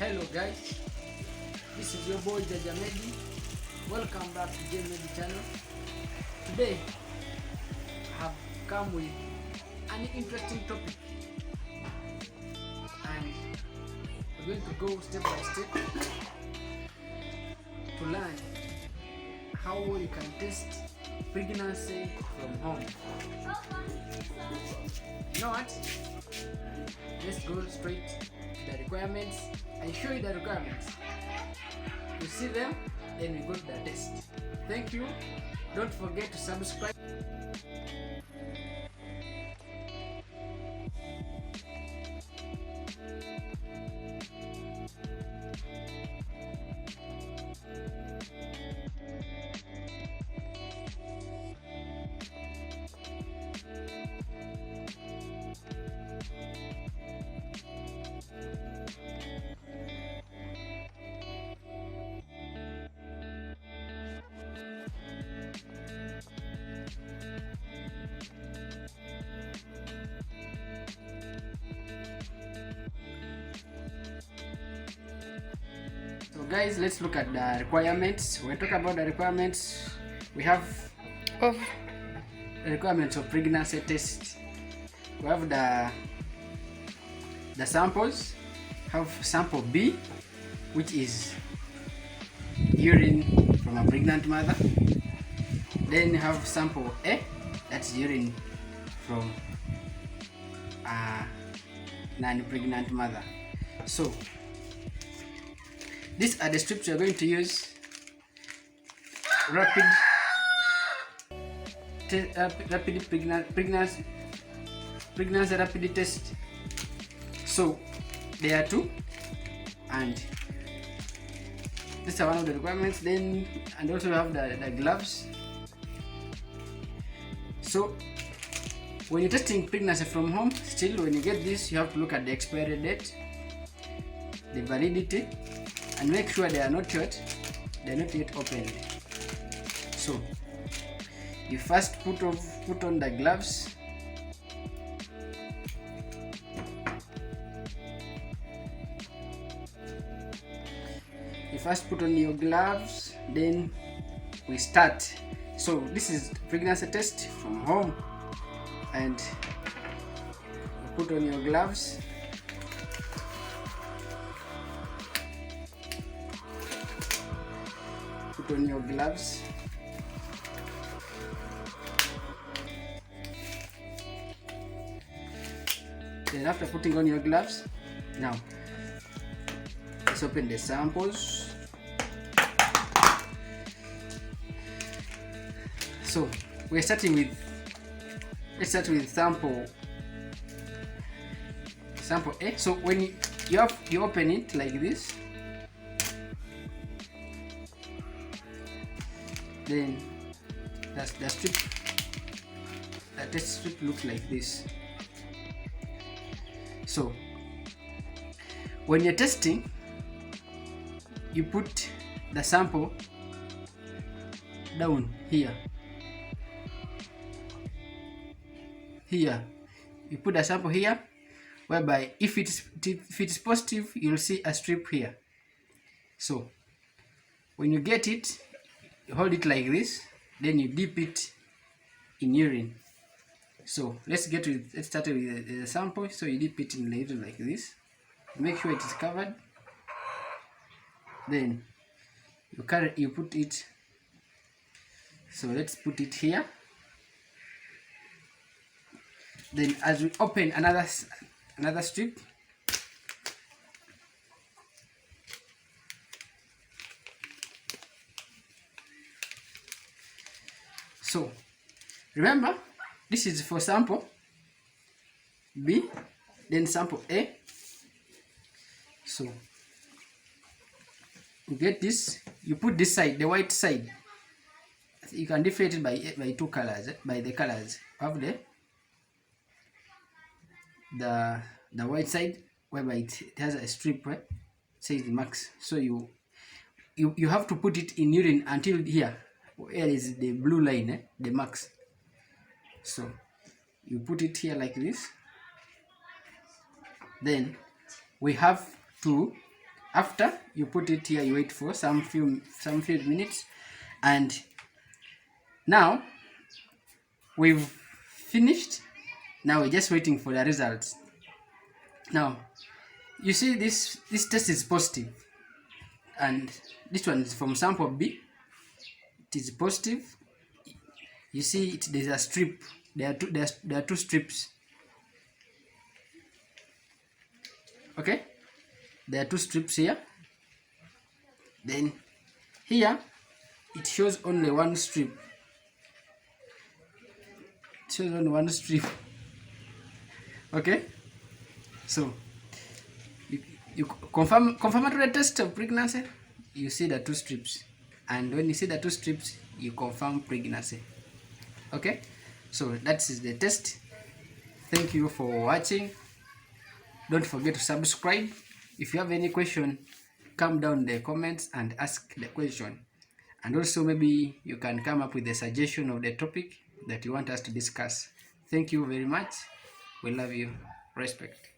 Hello guys, this is your boy Jaja Medi. Welcome back to J Medi channel. Today I have come with an interesting topic and we're going to go step by step to learn how you can test pregnancy from home. You know what? Let's go straight to the requirements and show you the requirements. You see them, then we go to the test. Thank you. Don't forget to subscribe. So guys, let's look at the requirements. When we talk about the requirements, we have the requirements of pregnancy test. We have the samples. Have sample B, which is urine from a pregnant mother. Then you have sample A, that's urine from a non-pregnant mother. So these are the strips we are going to use. Rapid pregnancy rapid test. So there are two, and these are one of the requirements. Then and also we have the gloves. So when you're testing pregnancy from home, still when you get this, you have to look at the expiry date, the validity, and make sure they are not yet opened. So you first put on the gloves. You first put on your gloves, then we start. So this is pregnancy test from home, and you put on your gloves. Put on your gloves. Then after putting on your gloves, now let's open the samples. So we're starting with, let's start with sample A. So when you open it like this, then that's the strip. The test strip looks like this. So when you're testing, you put the sample down here. Here you put the sample here, whereby if it is positive, you'll see a strip here. So when you get it, you hold it like this, then you dip it in urine. So let's start with the sample. So you dip it in later like this, make sure it is covered, then you put it. So let's put it here. Then as we open another strip, so remember, this is for sample B, then sample A. So you get this, you put this side, the white side. You can differentiate it by two colors, by the colors. Have the white side, whereby it has a strip, right? It says max. So you have to put it in urine until here, where is the blue line, the max. So you put it here like this. Then we have to After you put it here, you wait for some few minutes, and now we've finished. Now we're just waiting for the results. Now you see this test is positive, and this one is from sample B. It is positive. You see there's a strip. There are two strips. Okay, there are two strips here. Then here it shows only one strip. It shows only one strip. Okay, so you confirmatory test of pregnancy, you see the two strips, and when you see the two strips, you confirm pregnancy. Okay, so that is the test. Thank you for watching. Don't forget to subscribe. If you have any question, come down in the comments and ask the question. And also maybe you can come up with a suggestion of the topic that you want us to discuss. Thank you very much. We love you. Respect.